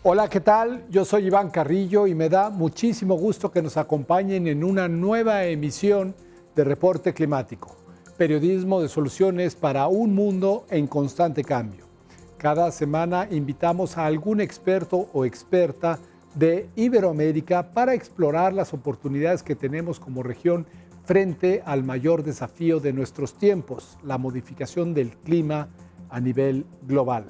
Hola, ¿qué tal? Yo soy Iván Carrillo y me da muchísimo gusto que nos acompañen en una nueva emisión de Reporte Climático, periodismo de soluciones para un mundo en constante cambio. Cada semana invitamos a algún experto o experta de Iberoamérica para explorar las oportunidades que tenemos como región frente al mayor desafío de nuestros tiempos, la modificación del clima a nivel global.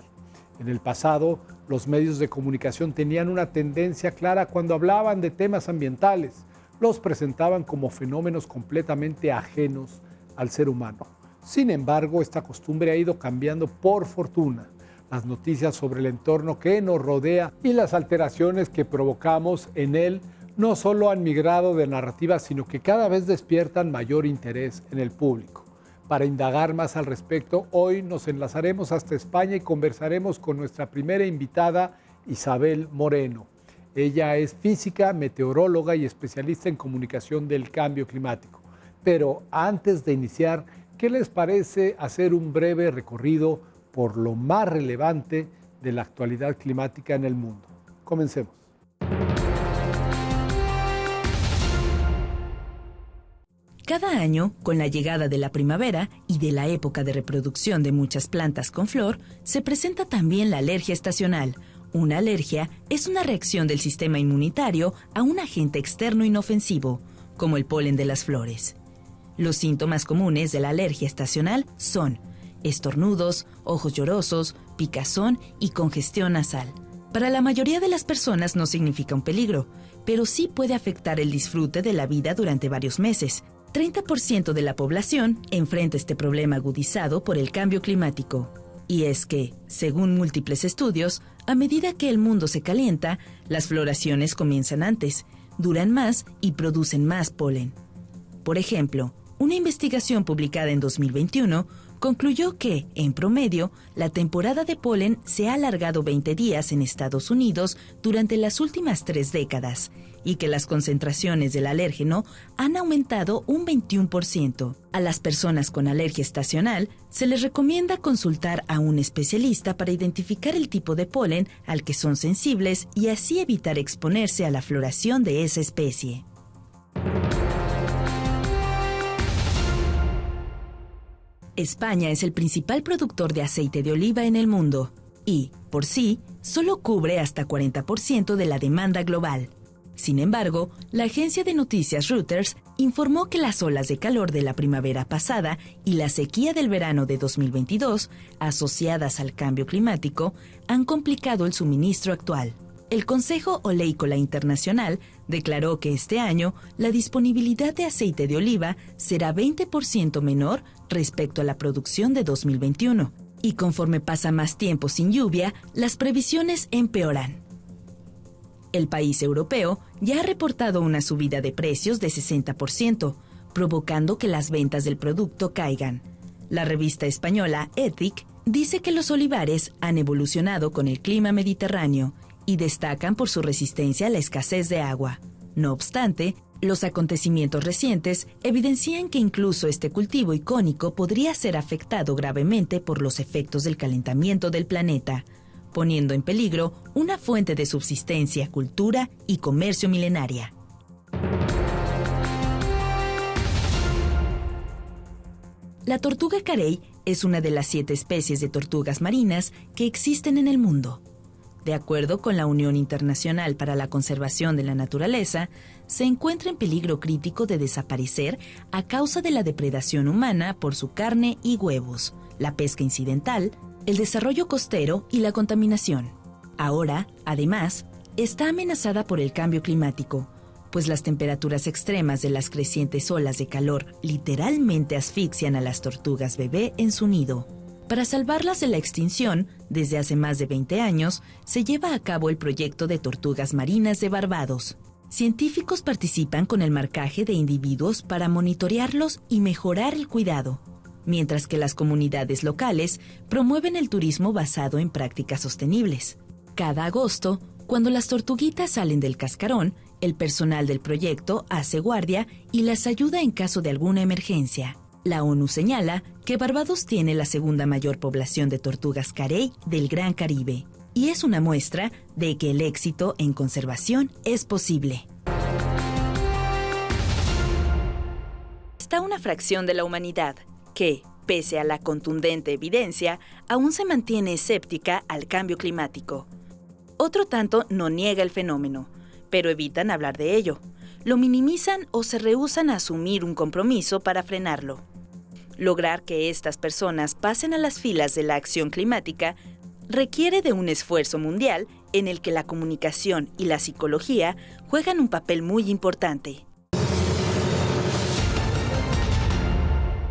En el pasado, los medios de comunicación tenían una tendencia clara cuando hablaban de temas ambientales. Los presentaban como fenómenos completamente ajenos al ser humano. Sin embargo, esta costumbre ha ido cambiando por fortuna. Las noticias sobre el entorno que nos rodea y las alteraciones que provocamos en él no solo han migrado de narrativa, sino que cada vez despiertan mayor interés en el público. Para indagar más al respecto, hoy nos enlazaremos hasta España y conversaremos con nuestra primera invitada, Isabel Moreno. Ella es física, meteoróloga y especialista en comunicación del cambio climático. Pero antes de iniciar, ¿qué les parece hacer un breve recorrido por lo más relevante de la actualidad climática en el mundo? Comencemos. Cada año, con la llegada de la primavera y de la época de reproducción de muchas plantas con flor, se presenta también la alergia estacional. Una alergia es una reacción del sistema inmunitario a un agente externo inofensivo, como el polen de las flores. Los síntomas comunes de la alergia estacional son estornudos, ojos llorosos, picazón y congestión nasal. Para la mayoría de las personas no significa un peligro, pero sí puede afectar el disfrute de la vida durante varios meses. 30% de la población enfrenta este problema agudizado por el cambio climático. Y es que, según múltiples estudios, a medida que el mundo se calienta, las floraciones comienzan antes, duran más y producen más polen. Por ejemplo, una investigación publicada en 2021 concluyó que, en promedio, la temporada de polen se ha alargado 20 días en Estados Unidos durante las últimas 3 décadas y que las concentraciones del alérgeno han aumentado un 21%. A las personas con alergia estacional se les recomienda consultar a un especialista para identificar el tipo de polen al que son sensibles y así evitar exponerse a la floración de esa especie. España es el principal productor de aceite de oliva en el mundo y, por sí, solo cubre hasta 40% de la demanda global. Sin embargo, la agencia de noticias Reuters informó que las olas de calor de la primavera pasada y la sequía del verano de 2022, asociadas al cambio climático, han complicado el suministro actual. El Consejo Oleícola Internacional declaró que este año la disponibilidad de aceite de oliva será 20% menor respecto a la producción de 2021, y conforme pasa más tiempo sin lluvia, las previsiones empeoran. El país europeo ya ha reportado una subida de precios de 60%, provocando que las ventas del producto caigan. La revista española Ethic dice que los olivares han evolucionado con el clima mediterráneo y destacan por su resistencia a la escasez de agua. No obstante, los acontecimientos recientes evidencian que incluso este cultivo icónico podría ser afectado gravemente por los efectos del calentamiento del planeta, poniendo en peligro una fuente de subsistencia, cultura y comercio milenaria. La tortuga carey es una de las 7 especies de tortugas marinas que existen en el mundo. De acuerdo con la Unión Internacional para la Conservación de la Naturaleza, se encuentra en peligro crítico de desaparecer a causa de la depredación humana por su carne y huevos, la pesca incidental, el desarrollo costero y la contaminación. Ahora, además, está amenazada por el cambio climático, pues las temperaturas extremas de las crecientes olas de calor literalmente asfixian a las tortugas bebé en su nido. Para salvarlas de la extinción, desde hace más de 20 años, se lleva a cabo el proyecto de tortugas marinas de Barbados. Científicos participan con el marcaje de individuos para monitorearlos y mejorar el cuidado, mientras que las comunidades locales promueven el turismo basado en prácticas sostenibles. Cada agosto, cuando las tortuguitas salen del cascarón, el personal del proyecto hace guardia y las ayuda en caso de alguna emergencia. La ONU señala que Barbados tiene la segunda mayor población de tortugas carey del Gran Caribe y es una muestra de que el éxito en conservación es posible. Está una fracción de la humanidad que, pese a la contundente evidencia, aún se mantiene escéptica al cambio climático. Otro tanto no niega el fenómeno, pero evitan hablar de ello. Lo minimizan o se rehúsan a asumir un compromiso para frenarlo. Lograr que estas personas pasen a las filas de la acción climática requiere de un esfuerzo mundial en el que la comunicación y la psicología juegan un papel muy importante.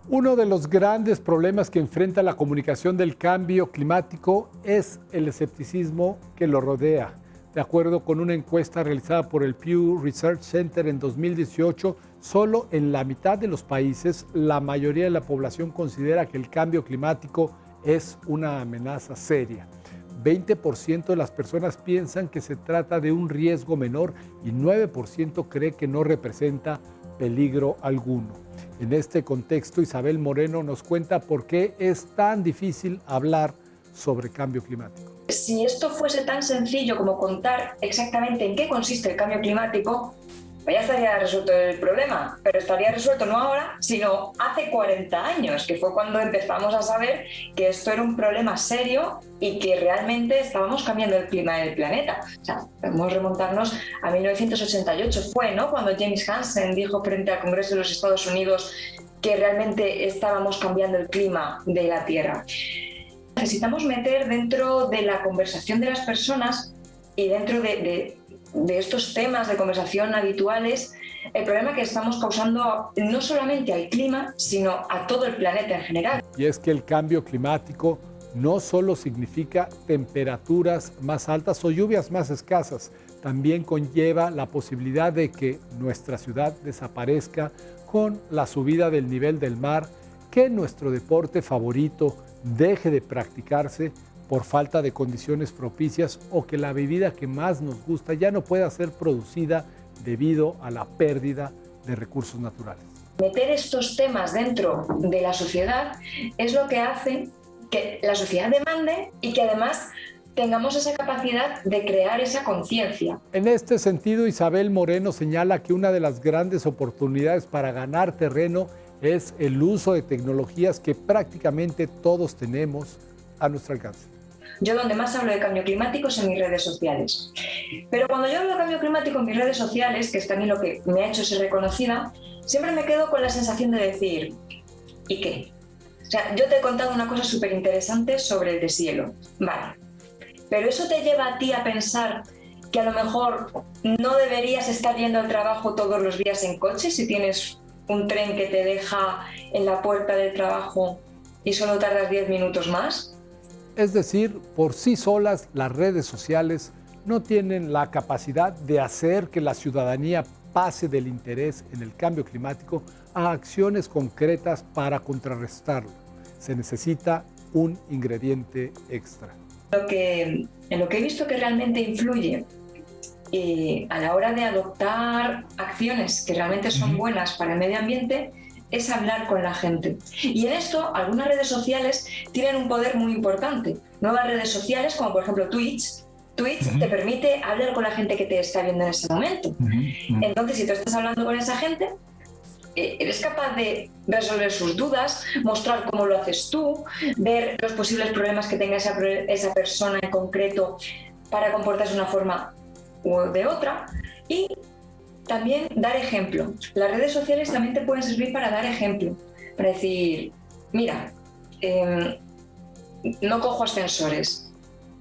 Uno de los grandes problemas que enfrenta la comunicación del cambio climático es el escepticismo que lo rodea. De acuerdo con una encuesta realizada por el Pew Research Center en 2018, solo en la mitad de los países la mayoría de la población considera que el cambio climático es una amenaza seria. 20% de las personas piensan que se trata de un riesgo menor y 9% cree que no representa peligro alguno. En este contexto, Isabel Moreno nos cuenta por qué es tan difícil hablar sobre cambio climático. Si esto fuese tan sencillo como contar exactamente en qué consiste el cambio climático, pues ya estaría resuelto el problema, pero estaría resuelto no ahora, sino hace 40 años, que fue cuando empezamos a saber que esto era un problema serio y que realmente estábamos cambiando el clima del planeta. O sea, podemos remontarnos a 1988, fue, ¿no?, cuando James Hansen dijo frente al Congreso de los Estados Unidos que realmente estábamos cambiando el clima de la Tierra. Necesitamos meter dentro de la conversación de las personas y dentro de estos temas de conversación habituales el problema que estamos causando no solamente al clima, sino a todo el planeta en general. Y es que el cambio climático no solo significa temperaturas más altas o lluvias más escasas, también conlleva la posibilidad de que nuestra ciudad desaparezca con la subida del nivel del mar, que nuestro deporte favorito deje de practicarse por falta de condiciones propicias o que la bebida que más nos gusta ya no pueda ser producida debido a la pérdida de recursos naturales. Meter estos temas dentro de la sociedad es lo que hace que la sociedad demande y que además tengamos esa capacidad de crear esa conciencia. En este sentido, Isabel Moreno señala que una de las grandes oportunidades para ganar terreno es el uso de tecnologías que prácticamente todos tenemos a nuestro alcance. Yo donde más hablo de cambio climático es en mis redes sociales. Pero cuando yo hablo de cambio climático en mis redes sociales, que es también lo que me ha hecho ser reconocida, siempre me quedo con la sensación de decir, ¿y qué? O sea, yo te he contado una cosa súper interesante sobre el deshielo. Vale. Pero eso te lleva a ti a pensar que a lo mejor no deberías estar yendo al trabajo todos los días en coche si tienes un tren que te deja en la puerta del trabajo y solo tardas 10 minutos más. Es decir, por sí solas las redes sociales no tienen la capacidad de hacer que la ciudadanía pase del interés en el cambio climático a acciones concretas para contrarrestarlo. Se necesita un ingrediente extra. En lo que he visto que realmente influye a la hora de adoptar acciones que realmente son buenas para el medio ambiente es hablar con la gente. Y en esto algunas redes sociales tienen un poder muy importante. Nuevas redes sociales como por ejemplo Twitch te permite hablar con la gente que te está viendo en ese momento. Entonces si tú estás hablando con esa gente, eres capaz de resolver sus dudas, mostrar cómo lo haces tú, ver los posibles problemas que tenga esa persona en concreto para comportarse de una forma u de otra y también dar ejemplo. Las redes sociales también te pueden servir para dar ejemplo, para decir, mira, no cojo ascensores,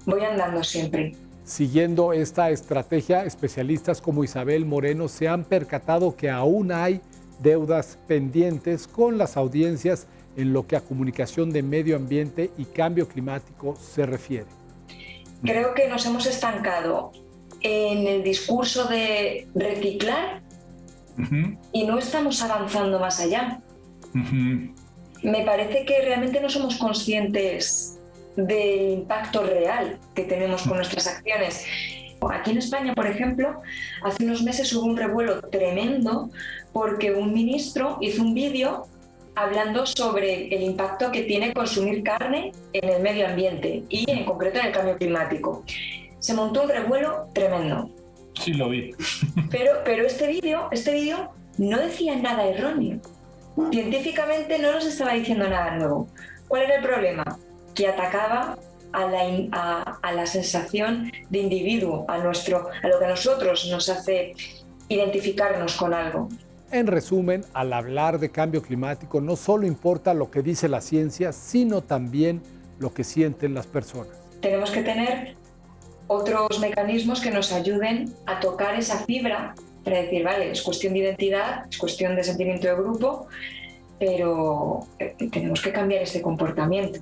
voy andando siempre. Siguiendo esta estrategia, especialistas como Isabel Moreno se han percatado que aún hay deudas pendientes con las audiencias en lo que a comunicación de medio ambiente y cambio climático se refiere. Creo que nos hemos estancado en el discurso de reciclar y no estamos avanzando más allá. Me parece que realmente no somos conscientes del impacto real que tenemos con nuestras acciones. Aquí en España, por ejemplo, hace unos meses hubo un revuelo tremendo porque un ministro hizo un vídeo hablando sobre el impacto que tiene consumir carne en el medio ambiente y en concreto en el cambio climático. Se montó un revuelo tremendo. Sí, lo vi. Pero este vídeo no decía nada erróneo. Científicamente no nos estaba diciendo nada nuevo. ¿Cuál era el problema? Que atacaba a la sensación de individuo, a lo que a nosotros nos hace identificarnos con algo. En resumen, al hablar de cambio climático no solo importa lo que dice la ciencia, sino también lo que sienten las personas. Tenemos que tener otros mecanismos que nos ayuden a tocar esa fibra para decir, vale, es cuestión de identidad, es cuestión de sentimiento de grupo, pero tenemos que cambiar este comportamiento.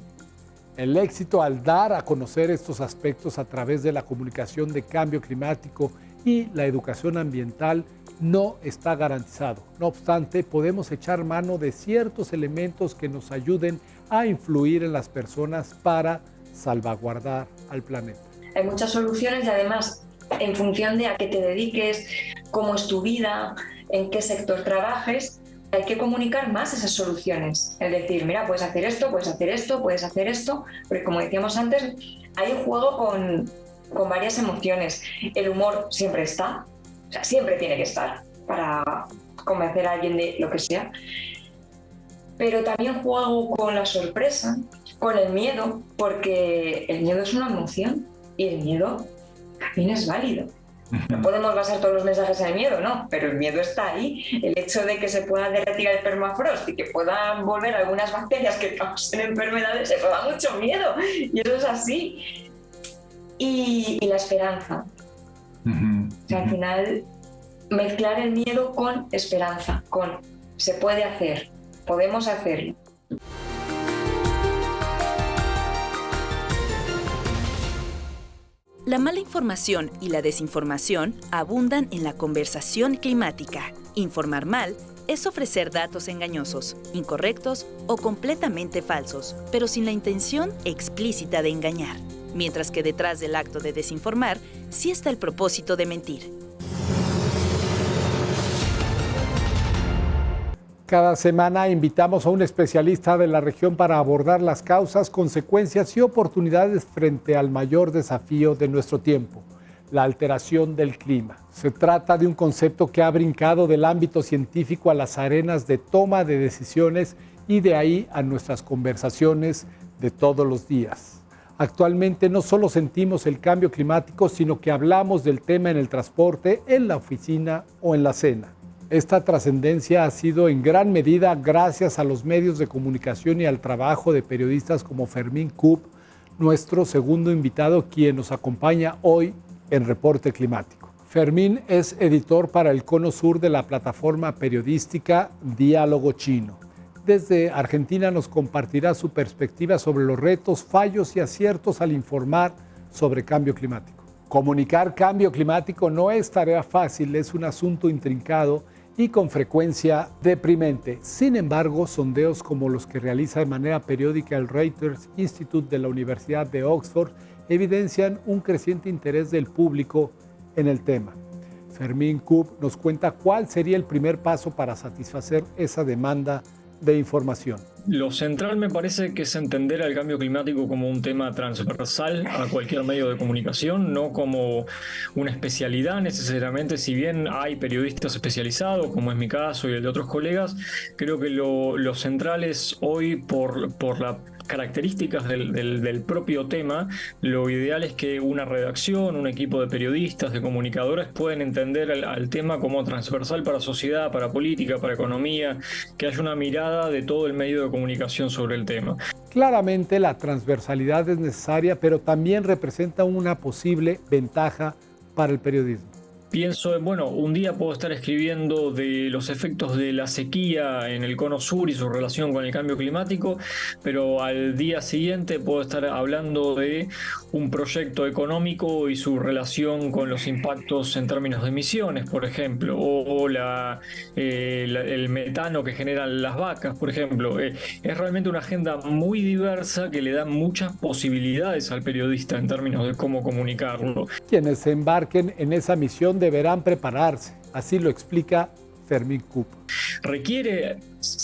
El éxito al dar a conocer estos aspectos a través de la comunicación de cambio climático y la educación ambiental no está garantizado. No obstante, podemos echar mano de ciertos elementos que nos ayuden a influir en las personas para salvaguardar al planeta. Hay muchas soluciones y además, en función de a qué te dediques, cómo es tu vida, en qué sector trabajes, hay que comunicar más esas soluciones. Es decir, mira, puedes hacer esto, puedes hacer esto, puedes hacer esto, porque como decíamos antes, hay un juego con varias emociones. El humor siempre está, o sea, siempre tiene que estar para convencer a alguien de lo que sea. Pero también juego con la sorpresa, con el miedo, porque el miedo es una emoción y el miedo también es válido. No podemos basar todos los mensajes en el miedo, no, pero el miedo está ahí. El hecho de que se pueda derretir el permafrost y que puedan volver algunas bacterias que causen enfermedades, eso da mucho miedo. Y eso es así. Y la esperanza. O sea, al final, mezclar el miedo con esperanza, con se puede hacer, podemos hacerlo. La mala información y la desinformación abundan en la conversación climática. Informar mal es ofrecer datos engañosos, incorrectos o completamente falsos, pero sin la intención explícita de engañar. Mientras que detrás del acto de desinformar sí está el propósito de mentir. Cada semana invitamos a un especialista de la región para abordar las causas, consecuencias y oportunidades frente al mayor desafío de nuestro tiempo, la alteración del clima. Se trata de un concepto que ha brincado del ámbito científico a las arenas de toma de decisiones y de ahí a nuestras conversaciones de todos los días. Actualmente no solo sentimos el cambio climático, sino que hablamos del tema en el transporte, en la oficina o en la cena. Esta trascendencia ha sido en gran medida gracias a los medios de comunicación y al trabajo de periodistas como Fermín Kub, nuestro segundo invitado, quien nos acompaña hoy en Reporte Climático. Fermín es editor para el Cono Sur de la plataforma periodística Diálogo Chino. Desde Argentina nos compartirá su perspectiva sobre los retos, fallos y aciertos al informar sobre cambio climático. Comunicar cambio climático no es tarea fácil, es un asunto intrincado y con frecuencia deprimente. Sin embargo, sondeos como los que realiza de manera periódica el Reuters Institute de la Universidad de Oxford evidencian un creciente interés del público en el tema. Fermín Kub nos cuenta cuál sería el primer paso para satisfacer esa demanda de información. Lo central me parece que es entender al cambio climático como un tema transversal a cualquier medio de comunicación, no como una especialidad necesariamente. Si bien hay periodistas especializados, como es mi caso y el de otros colegas, creo que lo central es hoy por las características del propio tema, lo ideal es que una redacción, un equipo de periodistas, de comunicadores puedan entender al tema como transversal para sociedad, para política, para economía, que haya una mirada de todo el medio de comunicación sobre el tema. Claramente la transversalidad es necesaria, pero también representa una posible ventaja para el periodismo. Pienso, bueno, un día puedo estar escribiendo de los efectos de la sequía en el Cono Sur y su relación con el cambio climático, pero al día siguiente puedo estar hablando de un proyecto económico y su relación con los impactos en términos de emisiones, por ejemplo, o el metano que generan las vacas, por ejemplo. Es realmente una agenda muy diversa que le da muchas posibilidades al periodista en términos de cómo comunicarlo. Quienes se embarquen en esa misión deberán prepararse, así lo explica Fermín Kup. Requiere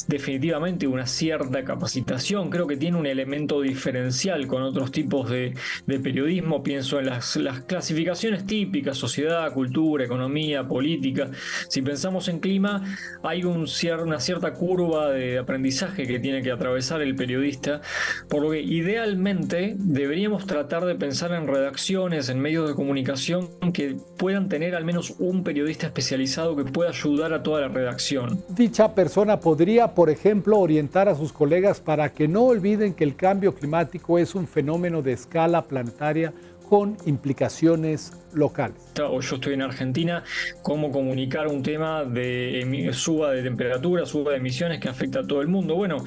definitivamente una cierta capacitación, creo que tiene un elemento diferencial con otros tipos de periodismo, pienso en las clasificaciones típicas, sociedad, cultura, economía, política. Si pensamos en clima, hay una cierta curva de aprendizaje que tiene que atravesar el periodista, por lo que idealmente deberíamos tratar de pensar en redacciones, en medios de comunicación que puedan tener al menos un periodista especializado que pueda ayudar a toda la redacción. Dicha persona podría, por ejemplo, orientar a sus colegas para que no olviden que el cambio climático es un fenómeno de escala planetaria con implicaciones locales. O yo estoy en Argentina, cómo comunicar un tema de suba de temperatura, suba de emisiones que afecta a todo el mundo. Bueno,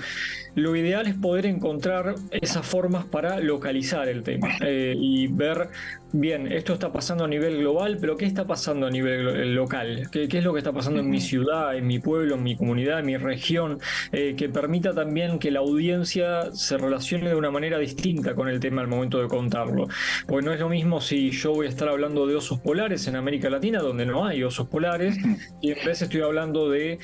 lo ideal es poder encontrar esas formas para localizar el tema y ver, bien, esto está pasando a nivel global, pero ¿qué está pasando a nivel local? ¿Qué es lo que está pasando en mi ciudad, en mi pueblo, en mi comunidad, en mi región? Que permita también que la audiencia se relacione de una manera distinta con el tema al momento de contarlo. Porque no es lo mismo si yo voy a estar hablando de osos polares en América Latina, donde no hay osos polares, y en vez estoy hablando de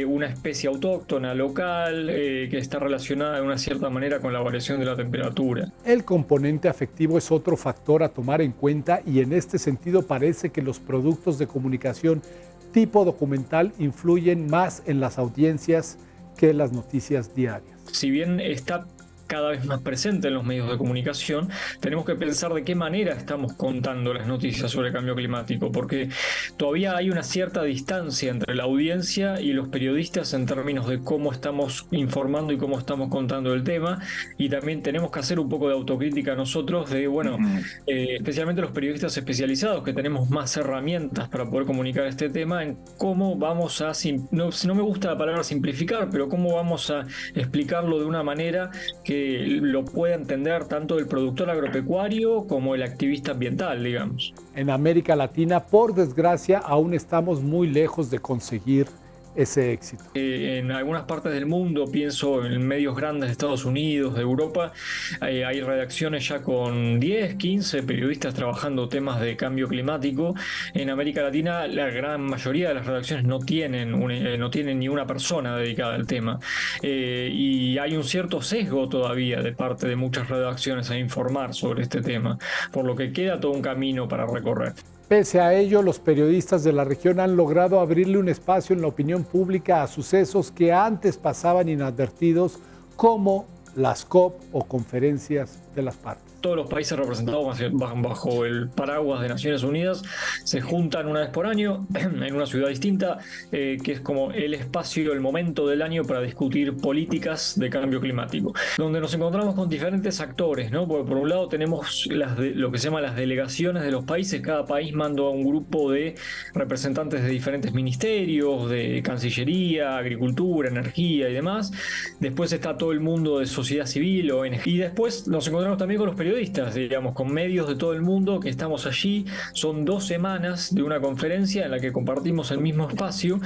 una especie autóctona local que está relacionada de una cierta manera con la variación de la temperatura. El componente afectivo es otro factor a tomar en cuenta y en este sentido parece que los productos de comunicación tipo documental influyen más en las audiencias que las noticias diarias. Si bien está cada vez más presente en los medios de comunicación, tenemos que pensar de qué manera estamos contando las noticias sobre el cambio climático, porque todavía hay una cierta distancia entre la audiencia y los periodistas en términos de cómo estamos informando y cómo estamos contando el tema, y también tenemos que hacer un poco de autocrítica nosotros de, bueno, especialmente los periodistas especializados que tenemos más herramientas para poder comunicar este tema, en cómo vamos a, no me gusta la palabra simplificar, pero cómo vamos a explicarlo de una manera que lo pueda entender tanto el productor agropecuario como el activista ambiental, digamos. En América Latina, por desgracia, aún estamos muy lejos de conseguir ese éxito. En algunas partes del mundo, pienso en medios grandes de Estados Unidos, de Europa, hay redacciones ya con 10, 15 periodistas trabajando temas de cambio climático. En América Latina, la gran mayoría de las redacciones no tienen ni una persona dedicada al tema. Y hay un cierto sesgo todavía de parte de muchas redacciones a informar sobre este tema, por lo que queda todo un camino para recorrer. Pese a ello, los periodistas de la región han logrado abrirle un espacio en la opinión pública a sucesos que antes pasaban inadvertidos, como las COP o conferencias de las partes. Todos los países representados bajo el paraguas de Naciones Unidas se juntan una vez por año en una ciudad distinta, que es como el espacio, el momento del año para discutir políticas de cambio climático, donde nos encontramos con diferentes actores, ¿no? Porque por un lado tenemos lo que se llama las delegaciones de los países. Cada país manda a un grupo de representantes de diferentes ministerios, de Cancillería, Agricultura, Energía y demás. Después está todo el mundo de sociedad civil, ONG, y después nos encontramos también con los periodistas, digamos, con medios de todo el mundo que estamos allí. Son 2 semanas de una conferencia en la que compartimos el mismo espacio,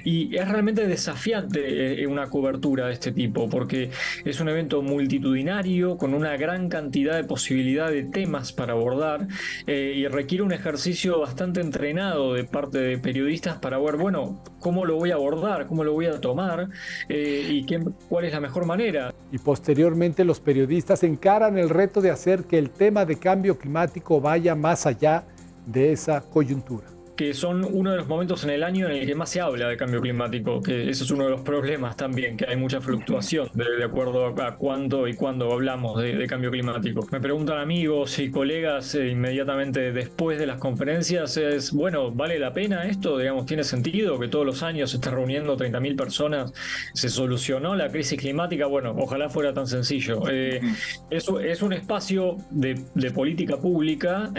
y es realmente desafiante una cobertura de este tipo, porque es un evento multitudinario con una gran cantidad de posibilidad de temas para abordar, y requiere un ejercicio bastante entrenado de parte de periodistas para ver, bueno, cómo lo voy a abordar, cómo lo voy a tomar, y cuál es la mejor manera. Y posteriormente los periodistas encaran el reto de hacer que el tema de cambio climático vaya más allá de esa coyuntura. Que son uno de los momentos en el año en el que más se habla de cambio climático, que eso es uno de los problemas también, que hay mucha fluctuación de acuerdo a cuándo y cuándo hablamos de cambio climático. Me preguntan amigos y colegas inmediatamente después de las conferencias, bueno, ¿vale la pena esto? Digamos, ¿tiene sentido que todos los años se estén reuniendo 30.000 personas? ¿Se solucionó la crisis climática? Bueno, ojalá fuera tan sencillo. Eso es un espacio de política pública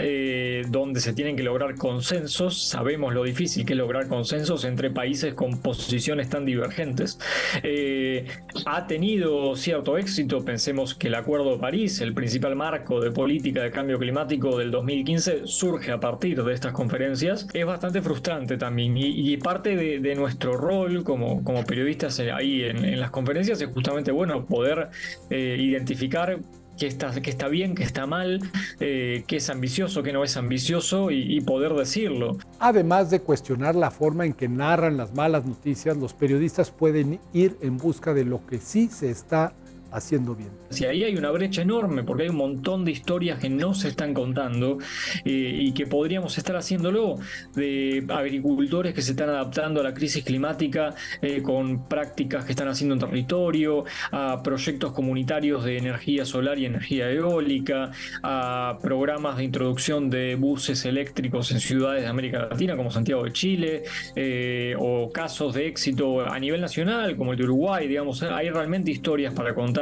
donde se tienen que lograr consensos. Sabemos lo difícil que es lograr consensos entre países con posiciones tan divergentes. Ha tenido cierto éxito. Pensemos que el Acuerdo de París, el principal marco de política de cambio climático del 2015, surge a partir de estas conferencias. Es bastante frustrante también, y parte de nuestro rol como periodistas ahí en las conferencias es justamente, bueno, poder identificar está bien, qué está mal, qué es ambicioso, qué no es ambicioso y poder decirlo. Además de cuestionar la forma en que narran las malas noticias, los periodistas pueden ir en busca de lo que sí se está haciendo bien. Si ahí hay una brecha enorme, porque hay un montón de historias que no se están contando y que podríamos estar haciéndolo, de agricultores que se están adaptando a la crisis climática con prácticas que están haciendo en territorio, a proyectos comunitarios de energía solar y energía eólica, a programas de introducción de buses eléctricos en ciudades de América Latina como Santiago de Chile, o casos de éxito a nivel nacional como el de Uruguay. Digamos, hay realmente historias para contar.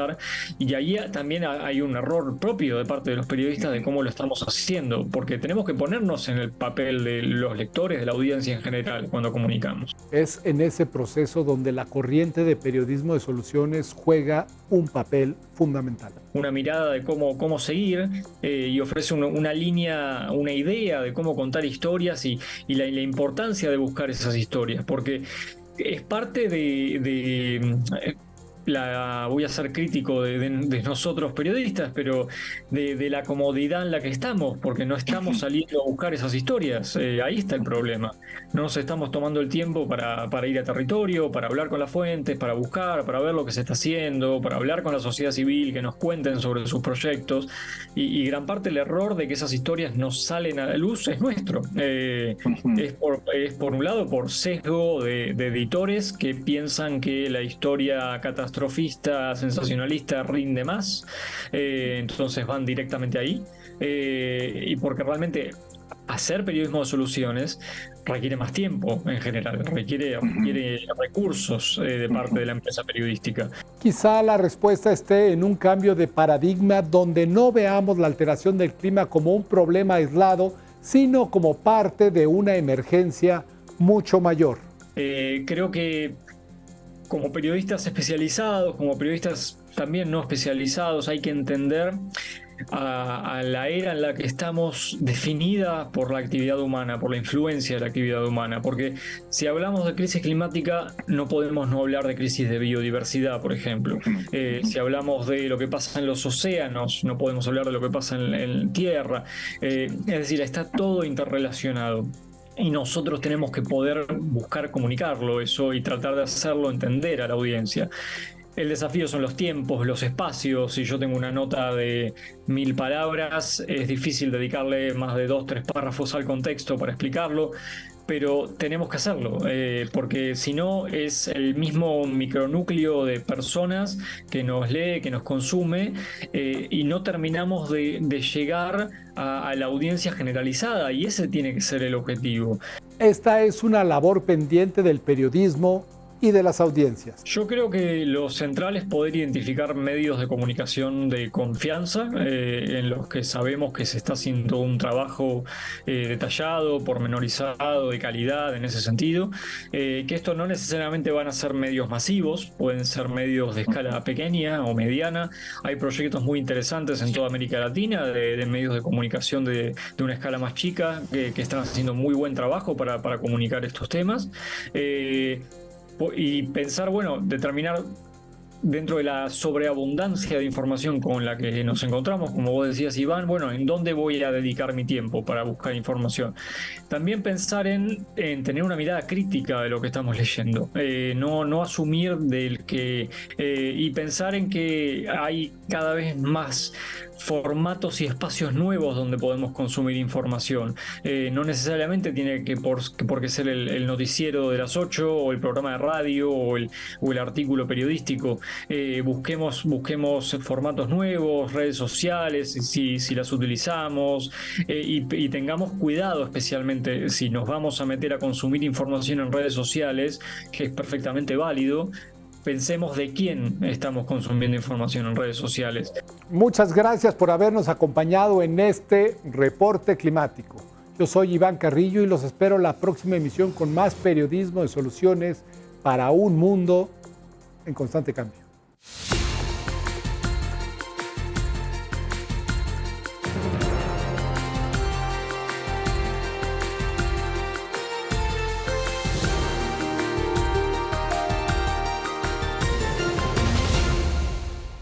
Y ahí también hay un error propio de parte de los periodistas de cómo lo estamos haciendo, porque tenemos que ponernos en el papel de los lectores, de la audiencia en general, cuando comunicamos. Es en ese proceso donde la corriente de periodismo de soluciones juega un papel fundamental. Una mirada de cómo seguir y ofrece una línea, una idea de cómo contar historias y la importancia de buscar esas historias, porque es parte voy a ser crítico de nosotros periodistas, pero de la comodidad en la que estamos, porque no estamos saliendo a buscar esas historias. Ahí está el problema. No nos estamos tomando el tiempo para ir a territorio, para hablar con las fuentes, para buscar, para ver lo que se está haciendo, para hablar con la sociedad civil, que nos cuenten sobre sus proyectos. Y gran parte del error de que esas historias no salen a la luz es nuestro. Es por un lado por sesgo de editores que piensan que la historia catastrofista, sensacionalista rinde más, entonces van directamente ahí, y porque realmente hacer periodismo de soluciones requiere más tiempo en general, requiere recursos de parte de la empresa periodística. Quizá la respuesta esté en un cambio de paradigma donde no veamos la alteración del clima como un problema aislado, sino como parte de una emergencia mucho mayor. Creo que como periodistas especializados, como periodistas también no especializados, hay que entender a la era en la que estamos definida por la actividad humana, por la influencia de la actividad humana, porque si hablamos de crisis climática no podemos no hablar de crisis de biodiversidad, por ejemplo. Si hablamos de lo que pasa en los océanos, no podemos hablar de lo que pasa en tierra. Es decir, está todo interrelacionado. Y nosotros tenemos que poder buscar comunicarlo eso y tratar de hacerlo entender a la audiencia. El desafío son los tiempos, los espacios. Si yo tengo una nota de 1000 palabras, es difícil dedicarle más de 2-3 párrafos al contexto para explicarlo, pero tenemos que hacerlo, porque si no es el mismo micronúcleo de personas que nos lee, que nos consume, y no terminamos de llegar a la audiencia generalizada, y ese tiene que ser el objetivo. Esta es una labor pendiente del periodismo y de las audiencias. Yo creo que lo central es poder identificar medios de comunicación de confianza, en los que sabemos que se está haciendo un trabajo detallado, pormenorizado, de calidad en ese sentido, que esto no necesariamente van a ser medios masivos, pueden ser medios de escala pequeña o mediana. Hay proyectos muy interesantes en toda América Latina de medios de comunicación de una escala más chica que están haciendo muy buen trabajo para comunicar estos temas. Y pensar, determinar dentro de la sobreabundancia de información con la que nos encontramos, como vos decías, Iván, ¿en dónde voy a dedicar mi tiempo para buscar información? También pensar en tener una mirada crítica de lo que estamos leyendo, no asumir y pensar en que hay cada vez más formatos y espacios nuevos donde podemos consumir información. No necesariamente tiene por qué ser el noticiero de las 8 o el programa de radio o el artículo periodístico. Busquemos formatos nuevos, redes sociales, si las utilizamos, y tengamos cuidado, especialmente si nos vamos a meter a consumir información en redes sociales, que es perfectamente válido. Pensemos de quién estamos consumiendo información en redes sociales. Muchas gracias por habernos acompañado en este reporte climático. Yo soy Iván Carrillo y los espero en la próxima emisión con más periodismo de soluciones para un mundo en constante cambio.